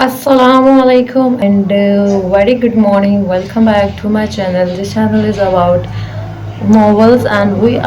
Assalamu alaikum and very good morning. Welcome back to my channel. This channel is about novels and we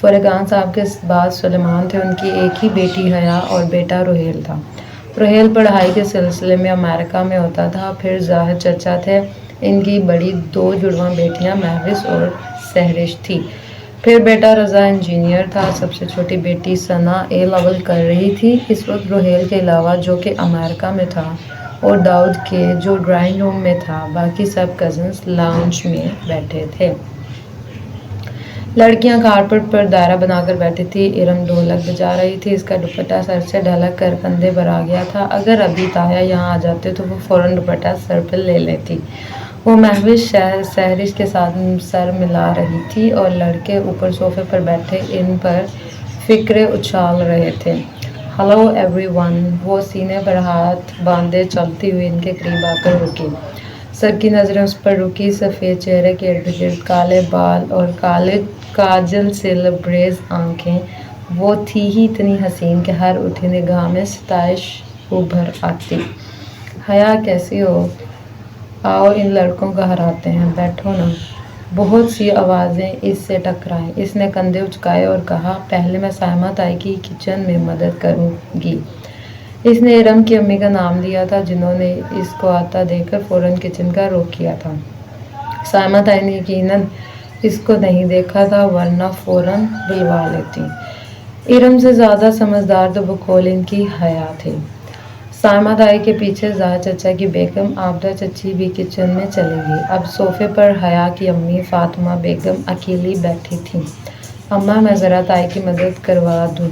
فرقان صاحب کے بعد سلیمان تھے، ان کی ایک ہی بیٹی حیا اور بیٹا روہیل تھا۔ روہیل پڑھائی کے سلسلے میں امریکہ میں ہوتا تھا۔ پھر ظاہر چچا تھے، ان کی بڑی 2 جڑواں بیٹیاں مہوش اور سہرش تھی۔ پھر بیٹا رضا انجینئر تھا۔ سب سے چھوٹی بیٹی ثنا اے لیول کر رہی تھی اس وقت۔ روہیل کے علاوہ جو کہ امریکہ میں تھا اور داؤد کے جو ڈرائنگ روم میں تھا، باقی سب کزنز لاؤنج میں بیٹھے تھے۔ لڑکیاں کارپٹ پر دائرہ بنا کر بیٹھی تھی۔ ارم ڈھولک بجا رہی تھی، اس کا دوپٹہ سر سے ڈھلک کر کندھے پر آ گیا تھا۔ اگر ابھی تایا یہاں آ جاتے تو وہ فوراً دوپٹہ سر پر لے لیتی۔ وہ مہوش سہرش کے ساتھ سر ملا رہی تھی اور لڑکے اوپر صوفے پر بیٹھے ان پر فکرے اچھال رہے تھے۔ ہیلو ایوری ون، وہ سینے پر ہاتھ باندھے چلتی ہوئی ان کے قریب آ کر رکی۔ سب کی نظریں اس پر رکی۔ سفید چہرے کے ارد گرد کالے بال اور کالے کاجل سے لبریز آنکھیں، وہ تھی ہی اتنی حسین کہ ہر اٹھی نگاہ میں ستائش ابھر آتی۔ حیا کیسی ہو؟ آؤ ان لڑکوں کو ہراتے ہیں، بیٹھو نا۔ بہت سی آوازیں اس سے ٹکرائیں۔ اس نے کندھے اچکائے اور کہا، پہلے میں سائمہ تائی کی کچن میں مدد کروں گی۔ اس نے ارم کی امی کا نام لیا تھا، جنہوں نے اس کو آتا دیکھ کر فوراً کچن کا رخ کیا تھا۔ سائمہ تائی نے یقیناً اس کو نہیں دیکھا تھا، ورنہ فوراً بلوا لیتی۔ ارم سے زیادہ سمجھدار تو بقول ان کی حیا تھی۔ سائمہ تائی کے پیچھے ظاہر چچا کی بیگم عابدہ چچی بھی کچن میں چلی گئی۔ اب صوفے پر حیا کی امی فاطمہ بیگم اکیلی بیٹھی تھیں۔ اماں، میں ذرا تائی کی مدد کروا دوں؟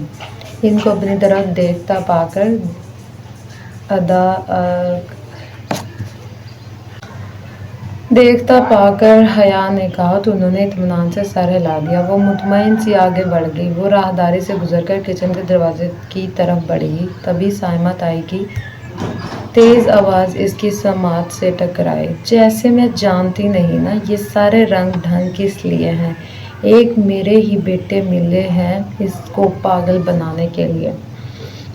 ان کو اپنی طرف دیکھتا پا کر حیا نے کہا تو انہوں نے اطمینان سے سر ہلا دیا۔ وہ مطمئن سی آگے بڑھ گئی۔ وہ راہداری سے گزر کر کچن کے دروازے کی طرف بڑھی۔ تبھی سائمہ تائی کی تیز آواز اس کی سماعت سے ٹکرائی۔ جیسے میں جانتی نہیں نا، یہ سارے رنگ ڈھنگ کس لیے ہیں؟ ایک میرے ہی بیٹے ملے ہیں اس کو پاگل بنانے کے لیے۔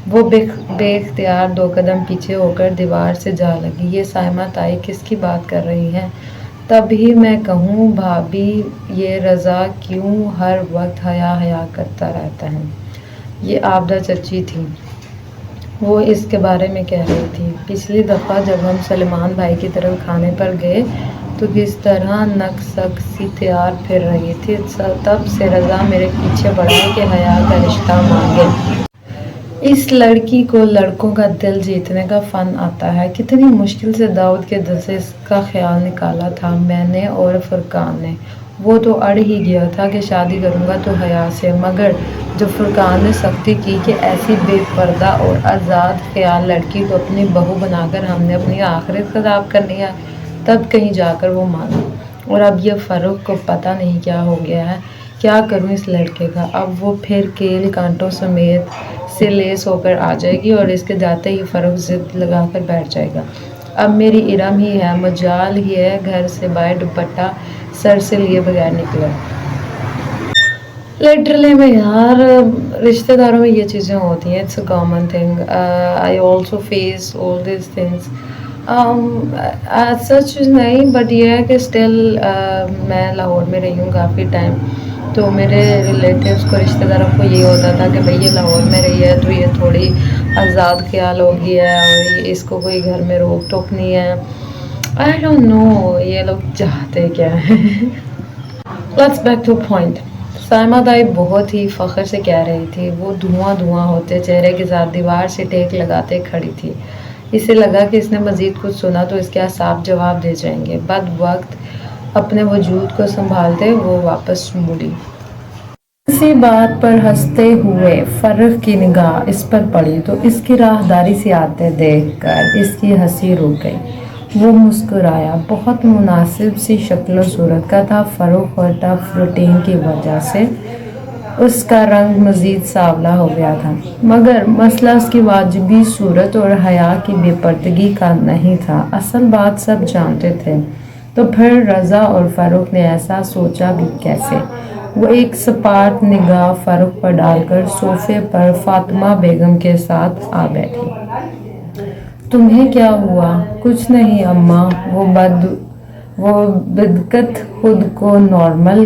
وہ بے اختیار 2 قدم پیچھے ہو کر دیوار سے جا لگی۔ یہ سائمہ تائی کس کی بات کر رہی ہیں؟ تب ہی میں کہوں بھابھی، یہ رضا کیوں ہر وقت حیا حیا کرتا رہتا ہے؟ یہ عابدہ چچی تھی، وہ اس کے بارے میں کہہ رہی تھی۔ پچھلی دفعہ جب ہم سلیمان بھائی کی طرف کھانے پر گئے تو کس طرح نک سک سی تیار پھر رہی تھی، تب سے رضا میرے پیچھے پڑا ہے کہ حیا کا رشتہ مانگے۔ اس لڑکی کو لڑکوں کا دل جیتنے کا فن آتا ہے۔ کتنی مشکل سے داؤد کے دل سے اس کا خیال نکالا تھا میں نے اور فرقان نے۔ وہ تو اڑ ہی گیا تھا کہ شادی کروں گا تو حیا سے، مگر جب فرقان نے سختی کی کہ ایسی بے پردہ اور آزاد خیال لڑکی کو اپنی بہو بنا کر ہم نے اپنی آخرت خراب کرنی ہے، تب کہیں جا کر وہ مانا۔ اور اب یہ فروخ کو پتہ نہیں کیا ہو گیا ہے۔ کیا کروں اس لڑکے کا؟ اب وہ پھر کیل کانٹوں سمیت سے لیس ہو کر آ جائے گی اور اس کے جاتے ہی فروخ ضد لگا کر بیٹھ جائے گا۔ اب میری ارم ہی ہے، مجال ہی ہے گھر سے باہر دوپٹہ سر سے لیے بغیر نکلے۔ لٹرلی میں یار، رشتہ داروں میں یہ چیزیں ہوتی ہیں، it's a common thing. I also face all these things. سچ نہیں، بٹ یہ ہے کہ اسٹل میں لاہور میں رہی ہوں کافی ٹائم، تو میرے ریلیٹیوز کو، رشتہ داروں کو یہ ہوتا تھا کہ بھئی یہ لاہور میں رہی ہے تو یہ تھوڑی آزاد خیال ہو گئی ہے اور اس کو کوئی گھر میں روک ٹوک نہیں ہے۔ I don't know یہ لوگ چاہتے کیا ہیں۔ Let's back to point۔ Saima تائی بہت ہی فخر سے کہہ رہی تھی۔ وہ دھواں ہوتے چہرے کے ساتھ دیوار سے ٹیک لگاتے کھڑی تھی۔ اسے لگا کہ اس نے مزید کچھ سنا تو اس کے اعصاب جواب دے جائیں گے۔ بد وقت اپنے وجود کو سنبھالتے وہ واپس مڑی۔ اسی بات پر ہنستے ہوئے فرخ کی نگاہ اس پر پڑی تو اس کی راہداری سے آتے دیکھ کر اس کی ہنسی رک گئی۔ وہ مسکرایا۔ بہت مناسب سی شکل و صورت کا تھا فرخ اور ٹف روٹین کی وجہ سے اس کا رنگ مزید سانولا ہو گیا تھا، مگر مسئلہ اس کی واجبی صورت اور حیا کی بے پردگی کا نہیں تھا۔ اصل بات سب جانتے تھے، تو پھر رضا اور فرخ نے ایسا سوچا بھی کیسے؟ وہ ایک سپاٹ نگاہ فرخ پر ڈال کر صوفے پر فاطمہ بیگم کے ساتھ آ بیٹھی۔ تمہیں کیا ہوا؟ کچھ نہیں اماں، وہ بدقت خود کو نارمل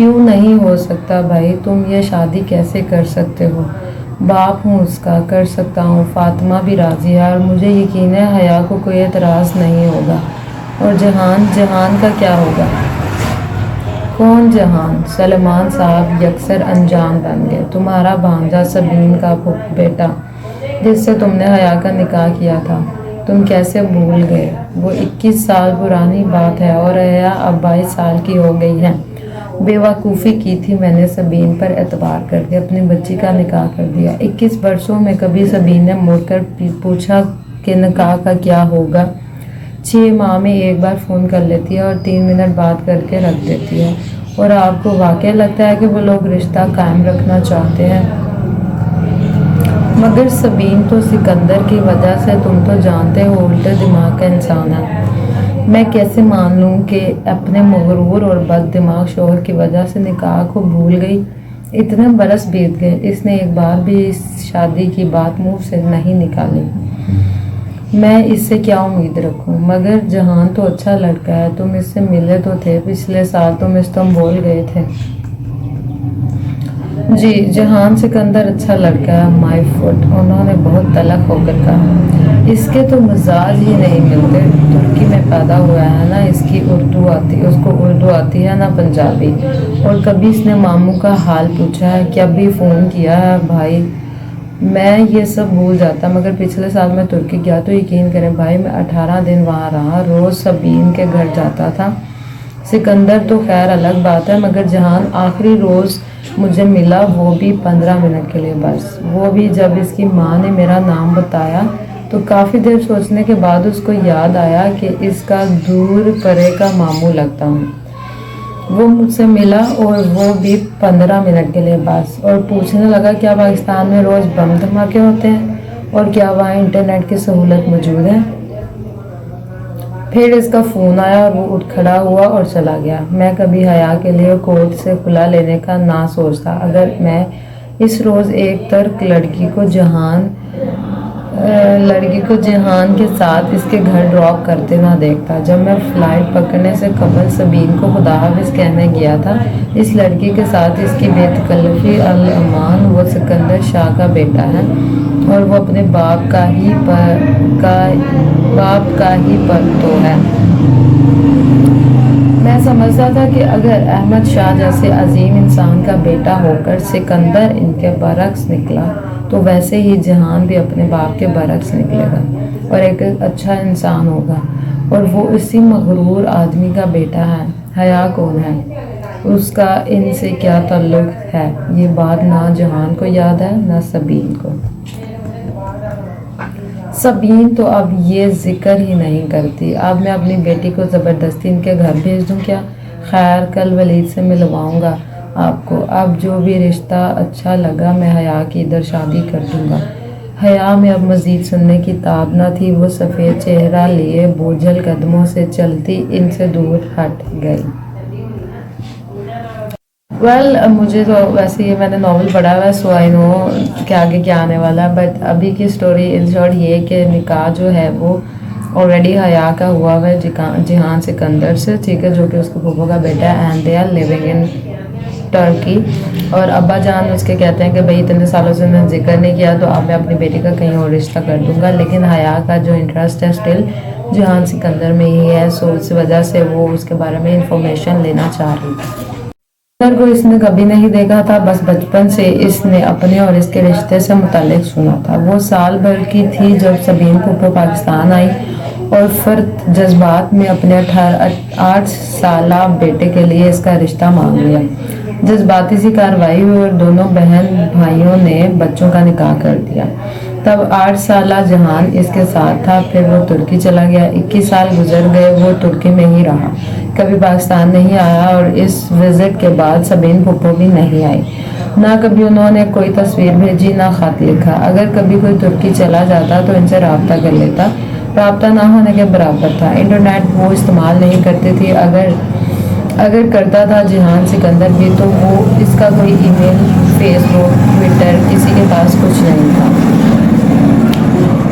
کیوں نہیں ہو سکتا بھائی؟ تم یہ شادی کیسے کر سکتے ہو؟ باپ ہوں اس کا، کر سکتا ہوں۔ فاطمہ بھی راضی ہے اور مجھے یقین ہے حیا کو کوئی اعتراض نہیں ہوگا۔ اور جہان کا کیا ہوگا؟ کون جہان؟ سلیمان صاحب یکسر انجان بن گئے۔ تمہارا بھانجا سبین کا بیٹا جس سے تم نے حیا کا نکاح کیا تھا، تم کیسے بھول گئے؟ وہ 21 سال پرانی بات ہے اور حیا اب 22 سال کی ہو گئی ہے۔ بے وقوفی کی تھی میں نے سبین پر اعتبار کر کے اپنی بچی کا نکاح کر دیا۔ 21 برسوں میں کبھی سبین نے مڑ کر پوچھا کہ نکاح کا کیا ہوگا؟ 6 ماہ میں ایک بار فون کر لیتی ہے اور 3 منٹ بات کر کے رکھ دیتی ہے۔ اور آپ کو واقعہ لگتا ہے کہ وہ لوگ رشتہ قائم رکھنا چاہتے ہیں؟ مگر سبین تو سکندر کی وجہ سے، تم تو جانتے ہو، الٹے دماغ کا انسان ہے۔ میں کیسے مان لوں کہ اپنے مغرور اور بد دماغ شوہر کی وجہ سے نکاح کو بھول گئی؟ اتنے برس بیت گئے، اس نے ایک بار بھی اس شادی کی بات منہ سے نہیں نکالی۔ میں اس سے کیا امید رکھوں؟ مگر جہان تو اچھا لڑکا ہے، تم اس سے ملے تو تھے، پچھلے سال تم استنبول گئے تھے۔ جی، جہان سکندر اچھا لڑکا ہے، مائی فٹ، انہوں نے بہت تلخ ہو کر کہا۔ اس کے تو مزاج ہی نہیں ملتے، ترکی میں پیدا ہوا ہے نا، اس کو اردو آتی ہے نا پنجابی۔ اور کبھی اس نے ماموں کا حال پوچھا ہے؟ کبھی فون کیا ہے؟ بھائی میں یہ سب بھول جاتا، مگر پچھلے سال میں ترکی گیا تو یقین کریں بھائی، میں 18 دن وہاں رہا، روز سبین کے گھر جاتا تھا۔ سکندر تو خیر الگ بات ہے، مگر جہان آخری روز مجھے ملا، وہ بھی 15 منٹ کے لیے بس، وہ بھی جب اس کی ماں نے میرا نام بتایا تو کافی دیر سوچنے کے بعد اس کو یاد آیا کہ اس کا دور پرے کا ماموں لگتا ہوں۔ وہ مجھ سے ملا اور وہ بھی 15 منٹ کے لیے بس، اور پوچھنے لگا کیا پاکستان میں روز بم دھماکے ہوتے ہیں اور کیا وہاں انٹرنیٹ کی سہولت موجود ہے؟ پھر اس کا فون آیا اور وہ اٹھ کھڑا ہوا اور چلا گیا۔ میں کبھی حیا کے لیے کورٹ سے کھلا لینے کا نہ سوچتا اگر میں اس روز ایک ترک لڑکی کو جہان کے ساتھ اس کے گھر ڈراپ کرتے نہ دیکھتا۔ جب میں فلائٹ پکڑنے سے قبل سبین کو خدا حافظ کہنے گیا تھا، اس لڑکی کے ساتھ اس کی بے تکلفی الامان، وہ سکندر شاہ کا بیٹا ہے اور وہ اپنے باپ کا ہی پرتو ہے۔ میں سمجھتا تھا کہ اگر احمد شاہ جیسے عظیم انسان کا بیٹا ہو کر سکندر ان کے برعکس نکلا تو ویسے ہی جہان بھی اپنے باپ کے برعکس نکلے گا اور ایک اچھا انسان ہوگا، اور وہ اسی مغرور آدمی کا بیٹا ہے۔ حیا کون ہے؟ اس کا ان سے کیا تعلق ہے؟ یہ بات نہ جہان کو یاد ہے نہ سبین کو۔ سبین تو اب یہ ذکر ہی نہیں کرتی۔ اب میں اپنی بیٹی کو زبردستی ان کے گھر بھیج دوں کیا؟ خیر، کل ولید سے ملواؤں گا آپ کو۔ اب جو بھی رشتہ اچھا لگا میں حیا کی ادھر شادی کر دوں گا۔ حیا میں اب مزید سننے کی تاب نہ تھی، وہ سفید چہرہ لیے بوجھل قدموں سے چلتی ان سے دور ہٹ گئی۔ مجھے تو ویسے یہ میں نے ناول پڑھا ہوا ہے، سو آئی نو کہ آگے کیا آنے والا ہے، بٹ ابھی کی سٹوری ان شارٹ یہ کہ نکاح جو ہے وہ آلریڈی حیا کا ہوا ہوا ہے جہان سکندر سے، ٹھیک ہے، جو کہ اس کے پھوپھو کا بیٹا ہے، and they are living in Turkey. اور ابا جان اس کے کہتے ہیں کہ بھائی اتنے سالوں سے میں ذکر نہیں کیا تو اب میں اپنی بیٹی کا کہیں اور رشتہ کر دوں گا، لیکن حیا کا جو انٹرسٹ ہے اسٹل جہان سکندر میں ہی ہے، سو اس وجہ سے وہ اس کے بارے میں انفارمیشن لینا چاہ رہی تھی۔ کو اس نے کبھی نہیں دیکھا تھا، بس بچپن سے اس نے اپنے اور اس کے رشتے سے متعلق سنا تھا۔ وہ سال بھر کی تھی جب سبین پھوپھو پاکستان آئی اور فرد جذبات میں اپنے 8 سالہ بیٹے کے لیے اس کا رشتہ مانگ لیا۔ جذباتی سی کارروائی ہوئی اور دونوں بہن بھائیوں نے بچوں کا نکاح کر دیا۔ تب 8 سالہ جہان اس کے ساتھ تھا، پھر وہ ترکی چلا گیا۔ 21 سال گزر گئے، وہ ترکی میں ہی رہا، کبھی پاکستان نہیں آیا، اور اس وزٹ کے بعد سبین پھوپھو بھی نہیں آئی۔ نہ کبھی انہوں نے کوئی تصویر بھیجی، نہ خط لکھا۔ اگر کبھی کوئی ترکی چلا جاتا تو ان سے رابطہ کر لیتا، رابطہ نہ ہونے کے برابر تھا۔ انٹرنیٹ وہ استعمال نہیں کرتی تھی، اگر کرتا تھا جہان سکندر بھی تو وہ اس کا کوئی ای میل، فیس بک، ٹویٹر، کسی کے پاس کچھ نہیں تھا۔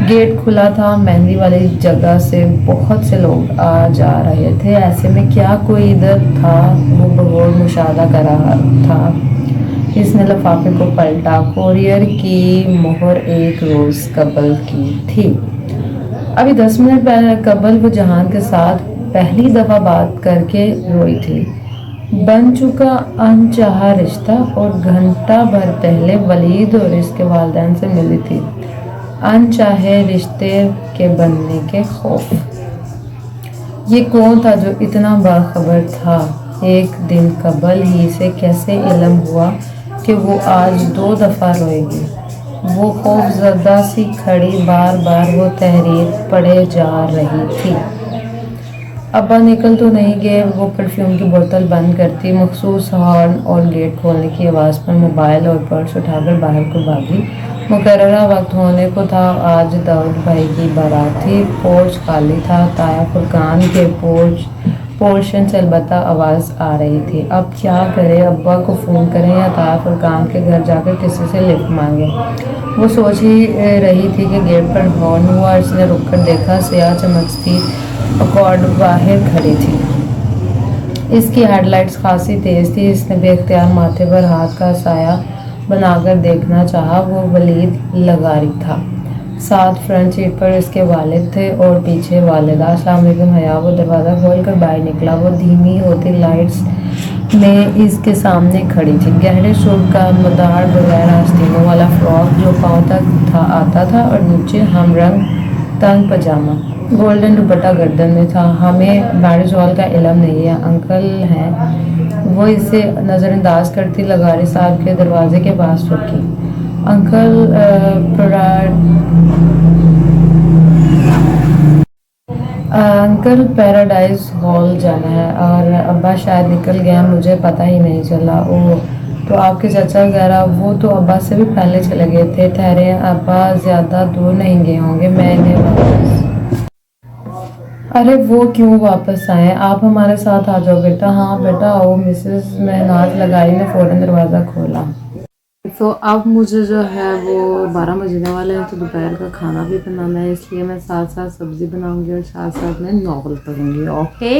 گیٹ کھلا تھا، مہندی والی جگہ سے بہت سے لوگ آ جا رہے تھے۔ ایسے میں کیا کوئی ادھر تھا؟ وہ بغور مشاہدہ کر رہا تھا۔ اس نے لفافے کو پلٹا۔ کوریئر کی مہر 1 روز قبل کی تھی۔ ابھی 10 منٹ قبل وہ جہان کے ساتھ پہلی دفعہ بات کر کے روئی تھی۔ بن چکا انچاہا رشتہ، اور گھنٹہ بھر پہلے ولید اور اس کے والدین سے ملی تھی۔ انچاہے رشتے کے بننے کے خوف۔ یہ کون تھا جو اتنا باخبر تھا؟ ایک دن قبل ہی سے کیسے علم ہوا کہ وہ آج 2 دفعہ روئے گی؟ وہ خوف زدہ سی کھڑی بار بار وہ تحریر پڑھے جا رہی تھی۔ ابا نکل تو نہیں گئے؟ وہ پرفیوم کی بوتل بند کرتی، مخصوص ہارن اور گیٹ کھولنے کی آواز پر موبائل اور پرس اٹھا کر باہر کو بھاگی۔ مقررہ وقت ہونے کو تھا۔ آج داؤد بھائی کی بارات تھی۔ پورچ خالی تھا۔ طاہر فرقان کے پورشن سے البتہ آواز آ رہی تھی۔ اب کیا کرے؟ ابا کو فون کریں یا طاہر فرقان کے گھر جا کر کسی سے لفٹ مانگے؟ وہ سوچ ہی رہی تھی کہ گیٹ پر ہارن ہوا۔ اس نے رک کر دیکھا، سیاہ چمکتی اکارڈ باہر کھڑی تھی۔ اس کی ہیڈ لائٹس خاصی تیز تھی۔ اس نے بے اختیار ماتھے پر ہاتھ کا سایہ بنا کر دیکھنا چاہا۔ وہ ولید لغاری تھا۔ ساتھ فرنٹ سیٹ پر اس کے والد تھے اور پیچھے والدہ۔ السلام علیکم حیا۔ وہ دروازہ کھول کر باہر نکلا۔ وہ دھیمی ہوتی لائٹس میں اس کے سامنے کھڑی تھی۔ گہرے سرخ کا مدار بغیر آستینوں والا فراک جو پاؤں تک آتا تھا، اور نیچے ہم رنگ تنگ پاجامہ۔ گولڈن دوپٹہ گردن میں تھا۔ ہمیں میرج ہال کا علم نہیں ہے، انکل ہیں۔ وہ اسے نظر انداز کرتی لغاری صاحب کے دروازے کے پاس رکی۔ انکل پیراڈائز ہال جانا ہے، اور ابا شاید نکل گئے ہیں، مجھے پتہ ہی نہیں چلا۔ اوہ، تو آپ کے چچا وغیرہ؟ وہ تو ابا سے بھی پہلے چلے گئے تھے۔ ٹھہرے، ابا زیادہ دور نہیں گئے ہوں گے، میں انہیں واپس۔ ارے وہ کیوں واپس آئیں؟ آپ ہمارے ساتھ آ جاؤ بیٹا۔ ہاں بیٹا آؤ۔ مسز مہناز لغاری نے فوراً دروازہ کھولا۔ تو اب مجھے جو ہے وہ 12 بجنے والے ہیں، تو دوپہر کا کھانا بھی بنانا ہے، اس لیے میں ساتھ ساتھ سبزی بناؤں گی اور ساتھ ساتھ میں ناول پڑھوں گی۔ اوکے،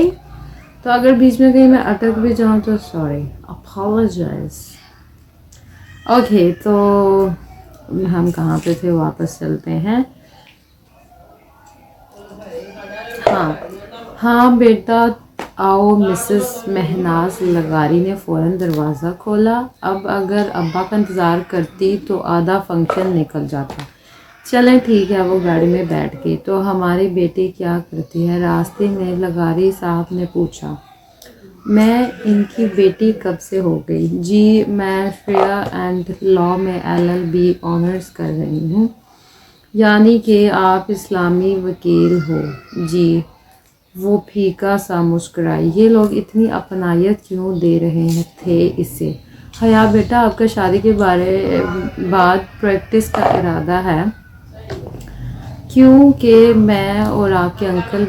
تو اگر بیچ میں کہیں میں اٹک بھی جاؤں تو سوری، اپالوجائز۔ اوکے، تو ہم کہاں پہ تھے؟ واپس چلتے ہیں۔ ہاں بیٹا آؤ۔ مسز مہناز لغاری نے فوراً دروازہ کھولا۔ اب اگر ابا کا انتظار کرتی تو آدھا فنکشن نکل جاتا۔ چلیں ٹھیک ہے۔ وہ گاڑی میں بیٹھ گئی۔ تو ہماری بیٹی کیا کرتی ہے؟ راستے میں لغاری صاحب نے پوچھا۔ میں ان کی بیٹی کب سے ہو گئی؟ جی میں شریعہ اینڈ لاء میں LLB آنرز کر رہی ہوں۔ یعنی کہ آپ اسلامی وکیل ہو؟ جی۔ وہ پھیکا سا مسکرائی۔ یہ لوگ اتنی اپنائیت کیوں دے رہے تھے اسے؟ حیا بیٹا، آپ کا شادی کے بعد پریکٹس کا ارادہ ہے؟ کیونکہ میں اور آپ کے انکل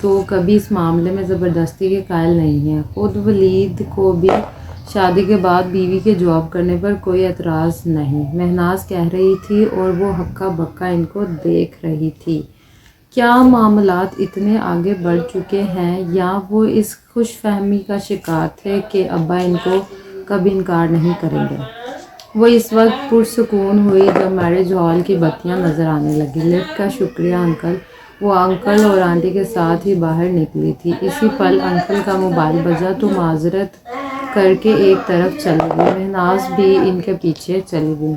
تو کبھی اس معاملے میں زبردستی کے قائل نہیں ہیں۔ خود ولید کو بھی شادی کے بعد بیوی کے جاب کرنے پر کوئی اعتراض نہیں، مہناز کہہ رہی تھی، اور وہ ہکا بکا ان کو دیکھ رہی تھی۔ کیا معاملات اتنے آگے بڑھ چکے ہیں، یا وہ اس خوش فہمی کا شکار تھے کہ ابا ان کو کبھی انکار نہیں کریں گے؟ وہ اس وقت پرسکون ہوئی جب میرج ہال کی بتیاں نظر آنے لگی۔ لفٹ کا شکریہ انکل۔ وہ انکل اور آنٹی کے ساتھ ہی باہر نکلی تھی۔ اسی پل انکل کا موبائل بجا تو معذرت کر کے ایک طرف چلی گئی۔ مہناز بھی ان کے پیچھے چلی گئی۔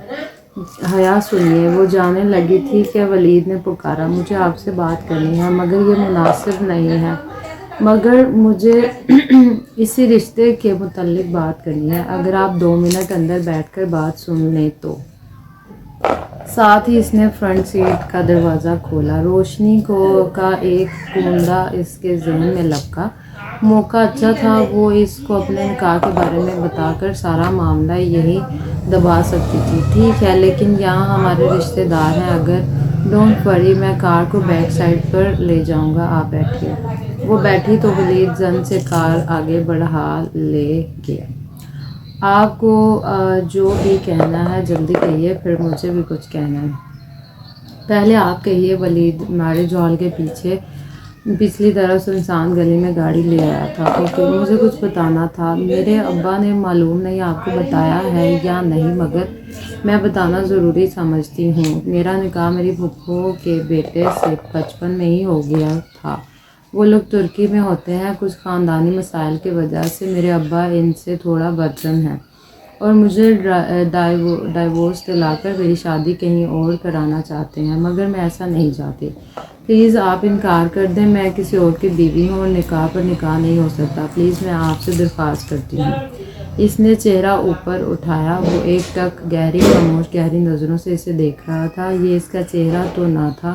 حیا سنیے، وہ جانے لگی تھی کہ ولید نے پکارا، مجھے آپ سے بات کرنی ہے، مگر یہ مناسب نہیں ہے، مگر مجھے اسی رشتے کے متعلق بات کرنی ہے، اگر آپ 2 منٹ اندر بیٹھ کر بات سن لیں تو۔ ساتھ ہی اس نے فرنٹ سیٹ کا دروازہ کھولا۔ روشنی کا ایک کوندہ اس کے ذہن میں لپکا۔ موقع اچھا تھا، وہ اس کو اپنے نکاح کے بارے میں بتا کر سارا معاملہ یہی دبا سکتی تھی۔ ٹھیک ہے، لیکن یہاں ہمارے رشتے دار ہیں، اگر ڈونٹ وری، میں کار کو بیک سائڈ پر لے جاؤں گا، آپ بیٹھیے۔ وہ بیٹھی تو ولید زن سے کار آگے بڑھا لے گیا۔ آپ کو جو بھی کہنا ہے جلدی کہیے، پھر مجھے بھی کچھ کہنا ہے۔ پہلے آپ کہیے ولید، میرج ہال کے پیچھے پچھلی طرف سنسان گلی میں گاڑی لے آیا تھا۔ اوکے، مجھے کچھ بتانا تھا۔ میرے ابا نے معلوم نہیں آپ کو بتایا ہے یا نہیں، مگر میں بتانا ضروری سمجھتی ہوں۔ میرا نکاح میری پھپھو کے بیٹے سے 55 میں ہی ہو گیا تھا۔ وہ لوگ ترکی میں ہوتے ہیں۔ کچھ خاندانی مسائل کی وجہ سے میرے ابا ان سے تھوڑا برتن ہیں اور مجھے ڈائیورس دلا کر میری شادی کہیں اور کرانا چاہتے ہیں، مگر میں ایسا نہیں چاہتی۔ پلیز آپ انکار کر دیں۔ میں کسی اور کی بیوی ہوں اور نکاح پر نکاح نہیں ہو سکتا۔ پلیز میں آپ سے درخواست کرتی ہوں۔ اس نے چہرہ اوپر اٹھایا۔ وہ ایک ٹک گہری خاموش گہری نظروں سے اسے دیکھ رہا تھا۔ یہ اس کا چہرہ تو نہ تھا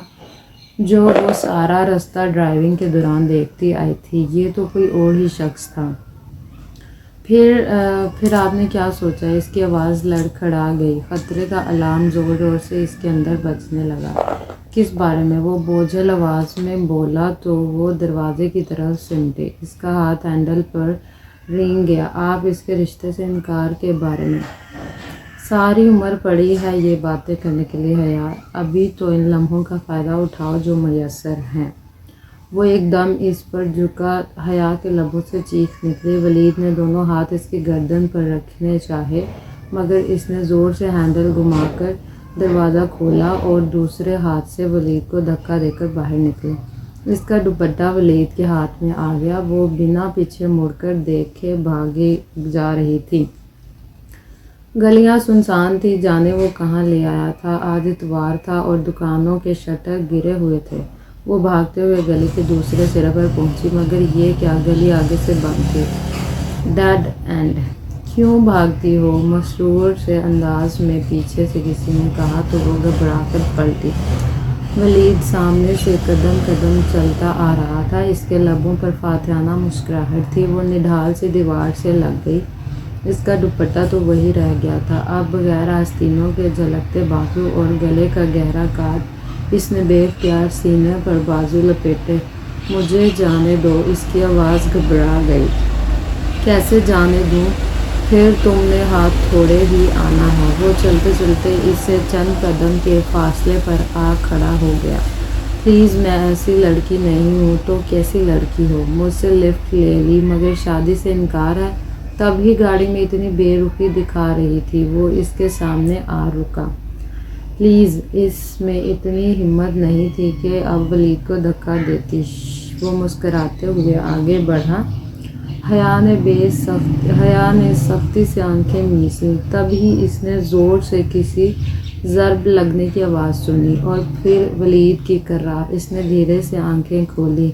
جو وہ سارا راستہ ڈرائیونگ کے دوران دیکھتی آئی تھی، یہ تو کوئی اور ہی شخص تھا۔ پھر آپ نے کیا سوچا؟ اس کی آواز لڑکھڑا گئی۔ خطرے کا الارم زور زور سے اس کے اندر بجنے لگا۔ کس بارے میں؟ وہ بوجھل آواز میں بولا تو وہ دروازے کی طرف سمٹے۔ اس کا ہاتھ ہینڈل پر رینگ گیا۔ آپ اس کے رشتے سے انکار کے بارے میں؟ ساری عمر پڑی ہے یہ باتیں کرنے کے لیے حیا، ابھی تو ان لمحوں کا فائدہ اٹھاؤ جو میسر ہیں۔ وہ ایک دم اس پر جھکا۔ حیا کے لبوں سے چیخ نکلی۔ ولید نے دونوں ہاتھ اس کی گردن پر رکھنے چاہے، مگر اس نے زور سے ہینڈل گھما کر دروازہ کھولا اور دوسرے ہاتھ سے ولید کو دھکا دے کر باہر نکلی۔ اس کا دوپٹہ ولید کے ہاتھ میں آ گیا۔ وہ بنا پیچھے مڑ کر دیکھے بھاگی جا رہی تھی۔ گلیاں سنسان تھی، جانے وہ کہاں لے آیا تھا۔ آج اتوار تھا اور دکانوں کے شٹر گرے ہوئے تھے۔ وہ بھاگتے ہوئے گلی کے دوسرے سرے پر پہنچی، مگر یہ کیا، گلی آگے سے بند تھی۔ Dead end. کیوں بھاگتی ہو؟ مسرور سے انداز میں پیچھے سے کسی نے کہا تو وہ گھبرا کر پلٹی۔ ولید سامنے سے قدم قدم چلتا آ رہا تھا۔ اس کے لبوں پر فاتحانہ مسکراہٹ تھی۔ وہ نڈھال سی دیوار سے لگ گئی۔ اس کا دوپٹہ تو وہی رہ گیا تھا۔ اب بغیر آستینوں کے جھلکتے بازو اور گلے کا گہرا کاٹ اس نے بے اختیار سینے پر بازو لپیٹے۔ مجھے جانے دو۔ اس کی آواز گھبرا گئی۔ کیسے جانے دوں؟ پھر تم نے ہاتھ تھوڑے ہی آنا ہے۔ وہ چلتے چلتے اس سے چند قدم کے فاصلے پر آ کھڑا ہو گیا۔ پلیز، میں ایسی لڑکی نہیں ہوں تو کیسی لڑکی ہو؟ مجھ سے لفٹ لے لی، مگر شادی سے انکار ہے۔ تب ہی گاڑی میں اتنی بے رخی دکھا رہی تھی۔ وہ اس کے سامنے آ رکا۔ پلیز۔ اس میں اتنی ہمت نہیں تھی کہ اب ولید کو دھکا دیتی۔ وہ مسکراتے ہوئے آگے بڑھا۔ حیا نے سختی سے آنکھیں میچیں۔ تب ہی اس نے زور سے کسی ضرب لگنے کی آواز سنی اور پھر ولید کی کراہ۔ اس نے دھیرے سے آنکھیں کھولی۔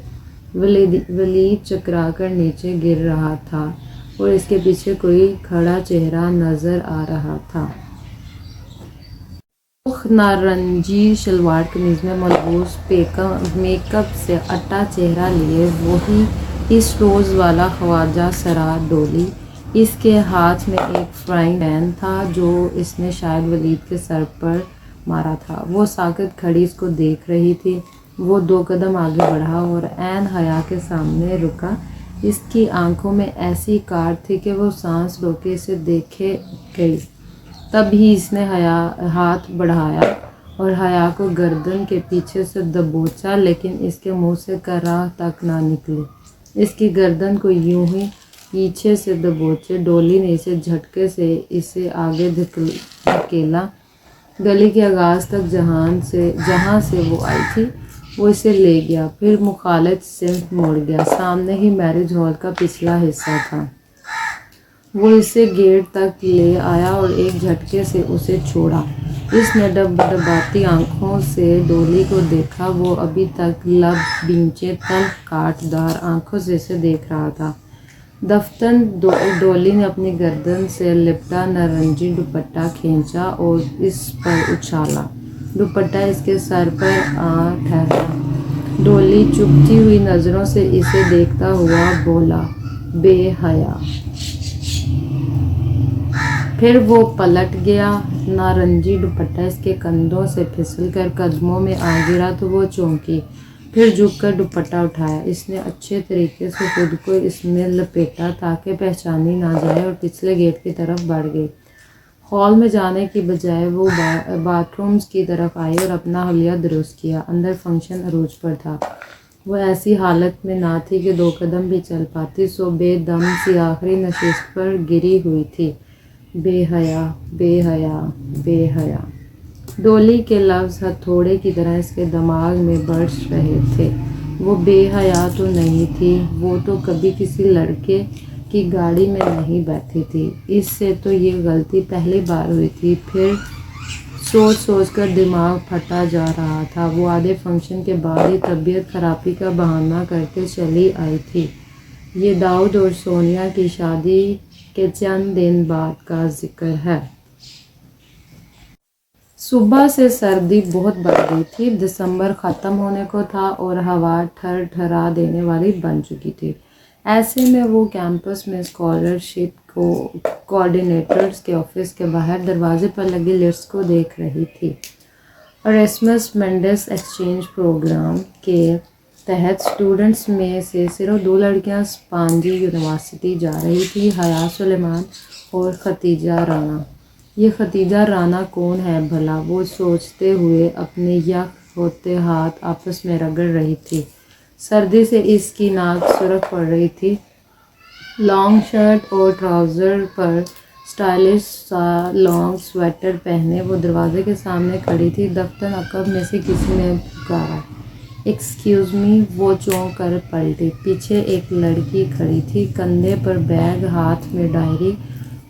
ولید چکرا کر نیچے گر رہا تھا اور اس کے پیچھے کوئی کھڑا چہرہ نظر آ رہا تھا۔ سرخ نارنجی شلوار قمیض میں ملبوس، میک اپ سے اٹا چہرہ لیے، وہی اس روز والا خواجہ سرا ڈولی۔ اس کے ہاتھ میں ایک فرائنگ پین تھا جو اس نے شاید ولید کے سر پر مارا تھا۔ وہ ساکت کھڑی اس کو دیکھ رہی تھی۔ وہ 2 قدم آگے بڑھا اور عین حیا کے سامنے رکا۔ اس کی آنکھوں میں ایسی کاٹ تھی کہ وہ سانس روکے اسے دیکھے گئی۔ تب ہی اس نے ہاتھ بڑھایا اور حیا کو گردن کے پیچھے سے دبوچا، لیکن اس کے منہ سے کراہ تک نہ نکلی۔ اس کی گردن کو یوں ہی پیچھے سے دبوچے ڈولی نے اسے جھٹکے سے اسے آگے دھکیلا۔ گلی کے آغاز تک جہاں سے وہ آئی تھی وہ اسے لے گیا، پھر مخالف سمت موڑ گیا۔ سامنے ہی میرج ہال کا پچھلا حصہ تھا۔ وہ اسے گیٹ تک لے آیا اور ایک جھٹکے سے اسے چھوڑا۔ اس نے ڈباتی آنکھوں سے ڈولی کو دیکھا۔ وہ ابھی تک لب بینچے تلخ کاٹ دار آنکھوں سے اسے دیکھ رہا تھا۔ دفتن ڈولی نے اپنی گردن سے لپٹا نارنجی دوپٹہ کھینچا اور اس پر اچھالا۔ دوپٹہ اس کے سر پر آ ٹھہرا۔ ڈولی چبھتی ہوئی نظروں سے اسے دیکھتا ہوا بولا، بے حیا۔ پھر وہ پلٹ گیا۔ نارنجی دوپٹہ اس کے کندھوں سے پھسل کر قدموں میں آ گرا تو وہ چونکی، پھر جھک کر دوپٹہ اٹھایا۔ اس نے اچھے طریقے سے خود کو اس میں لپیٹا تاکہ پہچانی نہ جائے اور پچھلے گیٹ کی طرف بڑھ گئی۔ ہال میں جانے کی بجائے وہ باتھ رومز کی طرف آئی اور اپنا حلیہ درست کیا۔ اندر فنکشن عروج پر تھا۔ وہ ایسی حالت میں نہ تھی کہ 2 قدم بھی چل پاتی، سو بے دم سی آخری نشست پر گری ہوئی تھی۔ بے حیا، بے حیا، بے حیا، ڈولی کے لفظ ہتھوڑے کی طرح اس کے دماغ میں برس رہے تھے۔ وہ بے حیا تو نہیں تھی، وہ تو کبھی کسی لڑکے کی گاڑی میں نہیں بیٹھی تھی۔ اس سے تو یہ غلطی پہلی بار ہوئی تھی۔ پھر سوچ سوچ کر دماغ پھٹا جا رہا تھا۔ وہ آدھے فنکشن کے بعد ہی طبیعت خرابی کا بہانہ کر کے چلی آئی تھی۔ یہ داؤد اور سونیا کی شادی کے چند دن بعد کا ذکر ہے۔ صبح سے سردی بہت بڑھ گئی تھی۔ دسمبر ختم ہونے کو تھا اور ہوا ٹھر ٹھرا دینے والی بن چکی تھی۔ ایسے میں وہ کیمپس میں اسکالرشپ کوآرڈینیٹرز کے آفس کے باہر دروازے پر لگی لسٹ کو دیکھ رہی تھی۔ اراسمس مینڈس ایکسچینج پروگرام کے تحت اسٹوڈنٹس میں سے صرف 2 لڑکیاں اسپانجی یونیورسٹی جا رہی تھیں، حیا سلیمان اور ختیجہ رانا۔ یہ ختیجہ رانا کون ہے بھلا؟ وہ سوچتے ہوئے اپنے یخ ہوتے ہاتھ آپس میں رگڑ رہی تھی۔ سردی سے اس کی ناک سرخ پڑ رہی تھی۔ لانگ شرٹ اور ٹراؤزر پر اسٹائلش سا لانگ سویٹر پہنے وہ دروازے کے سامنے کھڑی تھی۔ دفتر عقب میں سے کسی نے پکارا، ایکسکیوز می۔ وہ چونک کر پلٹی۔ پیچھے ایک لڑکی کھڑی تھی، کندھے پر بیگ، ہاتھ میں ڈائری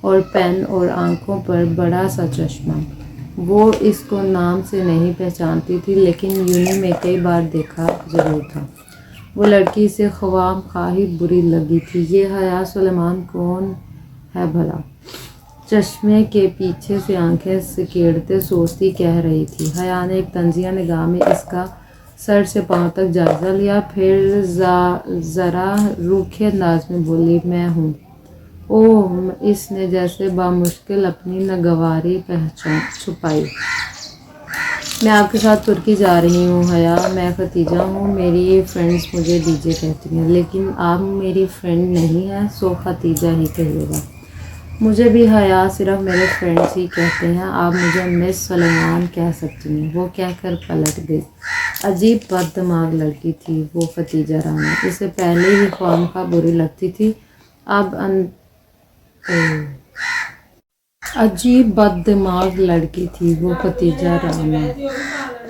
اور پین اور آنکھوں پر بڑا سا چشمہ۔ وہ اس کو نام سے نہیں پہچانتی تھی لیکن یونی میں کئی بار دیکھا ضرور تھا۔ وہ لڑکی اسے خواہ مخواہ بری لگی تھی۔ یہ حیا سلیمان کون ہے بھلا؟ چشمے کے پیچھے سے آنکھیں سکیڑتے سوچتی کہہ رہی تھی۔ حیا نے ایک طنزیہ نگاہ میں اس کا سر سے پاؤں تک جائزہ لیا، پھر ذرا روکھے انداز میں بولی، میں ہوں۔ اوہ، اس نے جیسے بامشکل اپنی ناگواری چھپائی۔ میں آپ کے ساتھ ترکی جا رہی ہوں حیا۔ میں ختیجہ ہوں، میری فرینڈز مجھے ڈی جے کہتی ہیں۔ لیکن آپ میری فرینڈ نہیں ہیں، سو ختیجہ ہی کہیے گا۔ مجھے بھی حیا صرف میرے فرینڈز ہی کہتے ہیں، آپ مجھے مس سلیمان کہہ سکتی ہیں۔ وہ کہہ کر پلٹ گئی۔ عجیب بد دماغ لڑکی تھی وہ ختیجہ رانا۔ اسے پہلے ہی خواہ مخواہ بری لگتی تھی، اب عجیب بد دماغ لڑکی تھی وہ ختیجہ رانا۔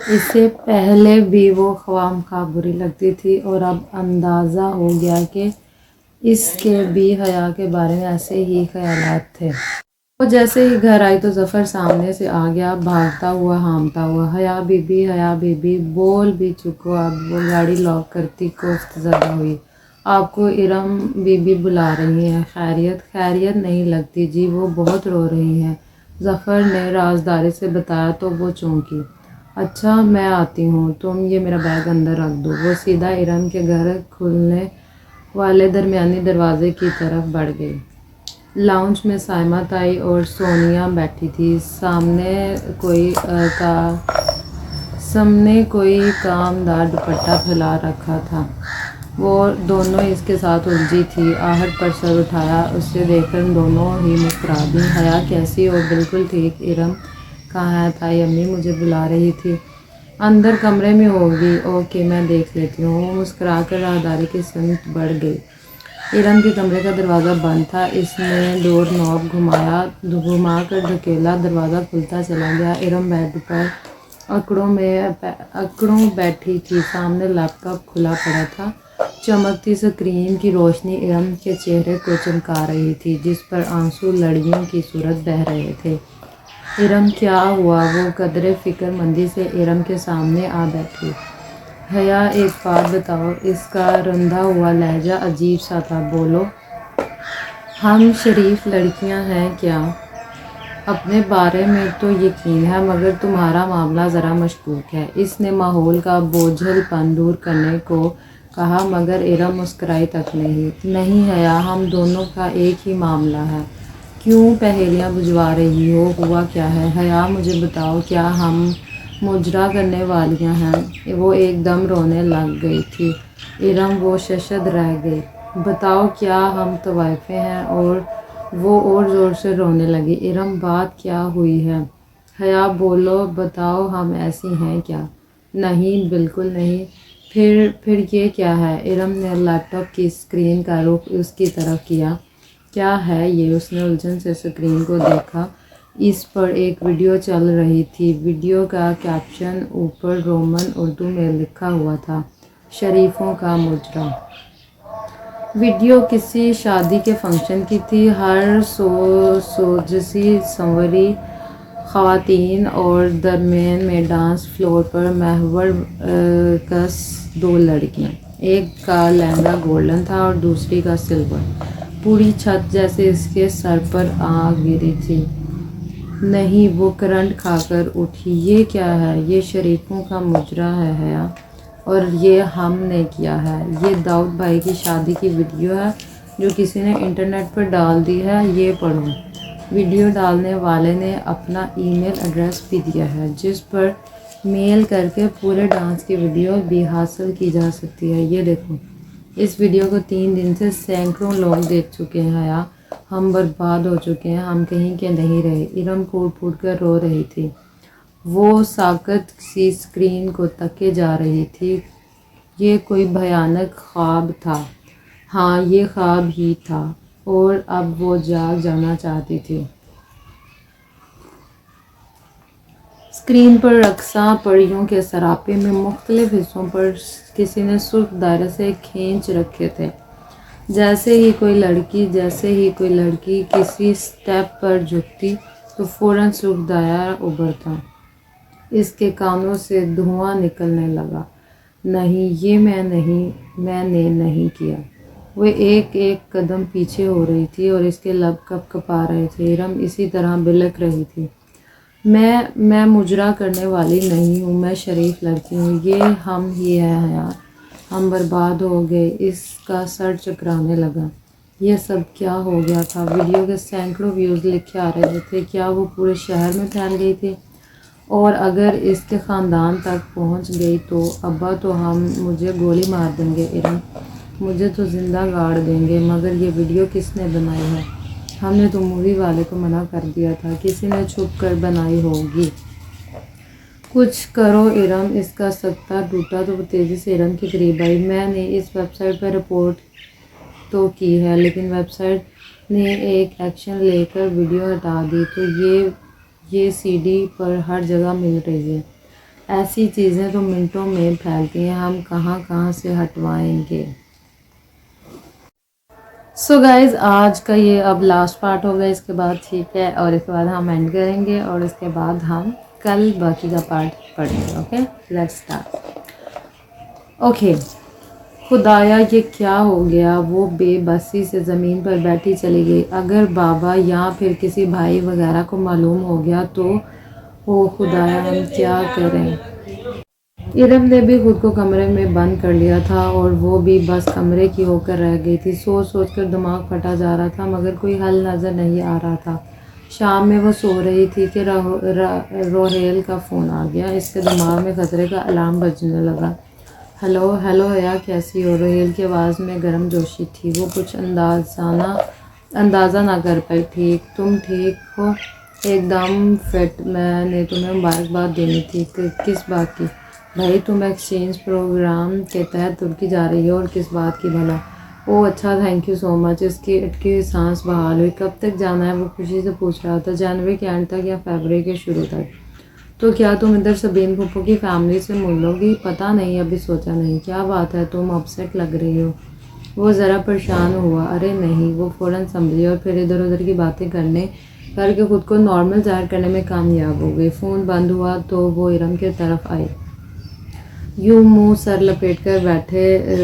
اسے پہلے بھی وہ خواہ مخواہ بری لگتی تھی اور اب اندازہ ہو گیا کہ اس کے بھی حیا کے بارے میں ایسے ہی خیالات تھے۔ وہ جیسے ہی گھر آئی تو ظفر سامنے سے آ گیا، بھاگتا ہوا ہامتا ہوا، حیا بی بی، حیا بی بی، بول بھی چکو اب۔ وہ گاڑی لاک کرتی کوفت زدہ ہوئی۔ آپ کو ارم بی بی بلا رہی ہیں۔ خیریت؟ خیریت نہیں لگتی جی، وہ بہت رو رہی ہیں، ظفر نے رازداری سے بتایا تو وہ چونکی۔ اچھا میں آتی ہوں، تم یہ میرا بیگ اندر رکھ دو۔ وہ سیدھا ارم کے گھر کھلنے والے درمیانی دروازے کی طرف بڑھ گئی۔ لاؤنج میں سائمہ تائی اور سونیا بیٹھی تھی۔ سامنے کوئی کام دار دوپٹہ پھیلا رکھا تھا۔ وہ دونوں اس کے ساتھ الجھی تھی۔ آہٹ پر سر اٹھایا، اسے دیکھ کر دونوں ہی مسکرا دیں۔ حیا کیسی ہو؟ بالکل ٹھیک۔ ارم کہاں ہے؟ تائی امی مجھے بلا رہی تھی۔ اندر کمرے میں ہوگی۔ اوکے میں دیکھ لیتی ہوں۔ وہ مسکرا کر راہداری کی سمت بڑھ گئی۔ ارم کے کمرے کا دروازہ بند تھا۔ اس نے ڈور نوب گھما کر دھکیلا، دروازہ کھلتا چلا گیا۔ ارم بیڈ پر اکڑوں بیٹھی تھی، سامنے لیپ ٹاپ کھلا پڑا تھا۔ چمکتی اسکرین کی روشنی ارم کے چہرے کو چمکا رہی تھی جس پر آنسو لڑیوں کی صورت بہہ رہے تھے۔ ارم کیا ہوا؟ وہ قدرے فکر مندی سے ارم کے سامنے آ بیٹھی۔ حیا ایک بات بتاؤ۔ اس کا رندا ہوا لہجہ عجیب سا تھا۔ بولو۔ ہم شریف لڑکیاں ہیں کیا؟ اپنے بارے میں تو یقین ہے مگر تمہارا معاملہ ذرا مشکوک ہے۔ اس نے ماحول کا بوجھل پن دور کرنے کو کہا مگر ارم مسکرائی تک نہیں۔ نہیں حیا، ہم دونوں کا ایک ہی معاملہ ہے۔ کیوں پہیلیاں بجھوا رہی ہو؟ ہوا کیا ہے؟ حیا مجھے بتاؤ، کیا ہم مجرا کرنے والیاں ہیں؟ وہ ایک دم رونے لگ گئی تھی۔ ارم وہ ششد رہ گئی۔ بتاؤ کیا ہم طوائفیں ہیں اور وہ اور زور سے رونے لگی۔ ارم بات کیا ہوئی ہے؟ حیا بولو، بتاؤ ہم ایسی ہیں کیا؟ نہیں بالکل نہیں۔ پھر یہ کیا ہے؟ ارم نے لیپ ٹاپ کی اسکرین کا رخ اس کی طرف کیا۔ کیا ہے یہ؟ اس نے الجھن سے اسکرین کو دیکھا۔ اس پر ایک ویڈیو چل رہی تھی۔ ویڈیو کا کیپشن اوپر رومن اردو میں لکھا ہوا تھا، شریفوں کا مجرم۔ ویڈیو کسی شادی کے فنکشن کی تھی۔ ہر سوجسی سنوری خواتین اور درمیان میں ڈانس فلور پر محور کس دو لڑکیاں، ایک کا لہنگا گولڈن تھا اور دوسری کا سلور۔ پوری چھت جیسے اس کے سر پر آ گری تھی۔ نہیں، وہ کرنٹ کھا کر اٹھی۔ یہ کیا ہے؟ یہ شریفوں کا مجرا ہے حیا، اور یہ ہم نے کیا ہے۔ یہ داؤد بھائی کی شادی کی ویڈیو ہے جو کسی نے انٹرنیٹ پر ڈال دی ہے۔ یہ پڑھو۔ ویڈیو ڈالنے والے نے اپنا ای میل ایڈریس بھی دیا ہے جس پر میل کر کے پورے ڈانس کی ویڈیو بھی حاصل کی جا سکتی ہے۔ یہ دیکھو، اس ویڈیو کو 3 دن سے سینکڑوں لوگ دیکھ چکے ہیں حیا۔ ہم برباد ہو چکے ہیں، ہم کہیں کے نہیں رہے۔ ارم پھوٹ پھوٹ کر رو رہی تھی۔ وہ ساکت سی اسکرین کو تکے جا رہی تھی۔ یہ کوئی بھیانک خواب تھا۔ ہاں، یہ خواب ہی تھا، اور اب وہ جاگ جانا چاہتی تھی۔ اسکرین پر رقصاں پریوں کے سراپے میں مختلف حصوں پر کسی نے سرخ دائرے سے کھینچ رکھے تھے۔ جیسے ہی کوئی لڑکی کسی سٹیپ پر جھکتی تو فوراً سرخ دائرہ ابھرتا۔ اس کے کانوں سے دھواں نکلنے لگا۔ نہیں، یہ میں نے نہیں کیا۔ وہ ایک ایک قدم پیچھے ہو رہی تھی اور اس کے لب کپ کپا رہے تھے۔ ارم اسی طرح بلک رہی تھی۔ میں مجرا کرنے والی نہیں ہوں، میں شریف لڑکی ہوں۔ یہ ہم ہی ہے حیا، ہم برباد ہو گئے۔ اس کا سر چکرانے لگا۔ یہ سب کیا ہو گیا تھا؟ ویڈیو کے سینکڑوں ویوز لکھے آ رہے تھے۔ کیا وہ پورے شہر میں پھیل گئی تھی؟ اور اگر اس کے خاندان تک پہنچ گئی تو ابا تو مجھے گولی مار دیں گے۔ ارم، مجھے تو زندہ گاڑ دیں گے۔ مگر یہ ویڈیو کس نے بنائی ہے؟ ہم نے تو مووی والے کو منع کر دیا تھا، کسی نے چھپ کر بنائی ہوگی۔ کچھ کرو ارم۔ اس کا سکتہ ٹوٹا تو وہ تیزی سے ارم کے قریب آئی۔ میں نے اس ویب سائٹ پر رپورٹ تو کی ہے، لیکن ویب سائٹ نے ایک ایکشن لے کر ویڈیو ہٹا دی، تو یہ سی ڈی پر ہر جگہ مل رہی ہے۔ ایسی چیزیں تو منٹوں میں پھیلتی ہیں، ہم کہاں سے ہٹوائیں گے؟ سو گائز، آج کا یہ اب لاسٹ پارٹ ہوگا، اس کے بعد ٹھیک ہے، اور اس کے بعد ہم اینڈ کریں گے، اور اس کے بعد ہم کل باقی کا پارٹ پڑھیں گے۔ Okay, let's start. اوکے، خدایا یہ کیا ہو گیا؟ وہ بے بسی سے زمین پر بیٹھی چلی گئی۔ اگر بابا یا پھر کسی بھائی وغیرہ کو معلوم ہو گیا تو او خدایا، ہم کیا کریں؟ ارم نے بھی خود کو کمرے میں بند کر لیا تھا، اور وہ بھی بس کمرے کی ہو کر رہ گئی تھی۔ سوچ کر دماغ پھٹا جا رہا تھا، مگر کوئی حل نظر نہیں آ رہا تھا۔ شام میں وہ سو رہی تھی کہ روہیل کا فون آ گیا۔ اس کے دماغ میں خطرے کا الارم بجنے لگا۔ ہیلو حیا، کیسی ہو؟ روہیل کی آواز میں گرم جوشی تھی۔ وہ کچھ اندازہ نہ کر پائی۔ ٹھیک، تم ٹھیک ہو؟ ایک دم فٹ۔ میں نے تمہیں مبارکباد دینی تھی۔ کس بات کی؟ بھائی، تم ایکسچینج پروگرام کے تحت ترکی جا رہی ہو، اور کس بات کی بھلا؟ اوہ اچھا، تھینک یو سو مچ۔ اس کی اٹکی ہوئی سانس بحال ہوئی۔ کب تک جانا ہے؟ وہ خوشی سے پوچھ رہا تھا۔ جنوری کے اینڈ تک یا فروری کے شروع تک؟ تو کیا تم ادھر سبین پھپھو کی فیملی سے مل لو گی؟ پتہ نہیں، ابھی سوچا نہیں۔ کیا بات ہے، تم اپسیٹ لگ رہی ہو۔ وہ ذرا پریشان ہوا۔ ارے نہیں، وہ فوراً سنبھلی اور پھر ادھر ادھر کی باتیں کر کے خود کو نارمل ظاہر کرنے میں کامیاب ہو گئی۔ فون بند ہوا تو وہ ارم کی طرف آئی۔ یوں منہ سر لپیٹ کر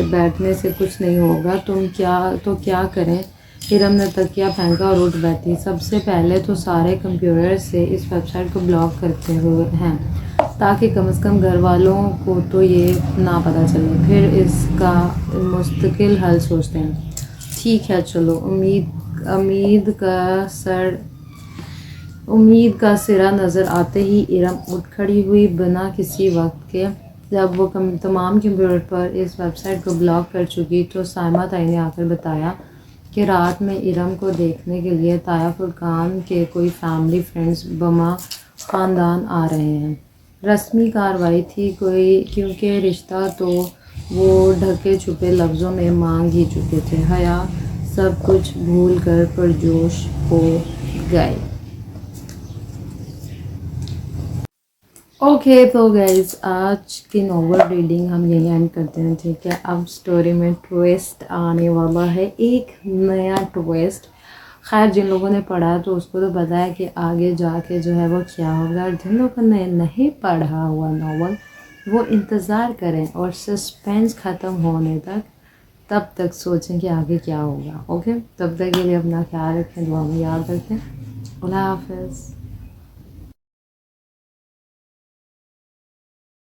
بیٹھنے سے کچھ نہیں ہوگا، تو کیا کریں؟ ارم نے تکیہ پھینکا اور اٹھ بیٹھی۔ سب سے پہلے تو سارے کمپیوٹر سے اس ویب سائٹ کو بلاک کرتے ہوئے ہیں، تاکہ کم از کم گھر والوں کو تو یہ نہ پتہ چلے، پھر اس کا مستقل حل سوچتے ہیں۔ ٹھیک ہے، چلو۔ امید کا سرا نظر آتے ہی ارم اٹھ کھڑی ہوئی بنا کسی وقت کے۔ جب وہ تمام کمپیوٹر پر اس ویب سائٹ کو بلاک کر چکی تو سائمہ تائی نے آ کر بتایا کہ رات میں ارم کو دیکھنے کے لیے طایا فرقان کے کوئی فیملی فرینڈز بما خاندان آ رہے ہیں۔ رسمی کارروائی تھی کوئی، کیونکہ رشتہ تو وہ ڈھکے چھپے لفظوں میں مانگ ہی چکے تھے۔ حیا سب کچھ بھول کر پرجوش ہو گئے۔ اوکے تو گائز آج کی ناول ریڈنگ ہم یہی اینڈ کرتے ہیں، ٹھیک ہے۔ اب سٹوری میں ٹویسٹ آنے والا ہے، ایک نیا ٹویسٹ۔ خیر جن لوگوں نے پڑھا تو اس کو تو پتہ ہے کہ آگے جا کے جو ہے وہ کیا ہوگا، اور جن لوگوں نے نہیں پڑھا ہوا ناول وہ انتظار کریں اور سسپینس ختم ہونے تب تک سوچیں کہ آگے کیا ہوگا۔ اوکے، تب تک کے لیے اپنا خیال رکھیں، دعا میں یاد رکھیں۔ اللہ حافظ۔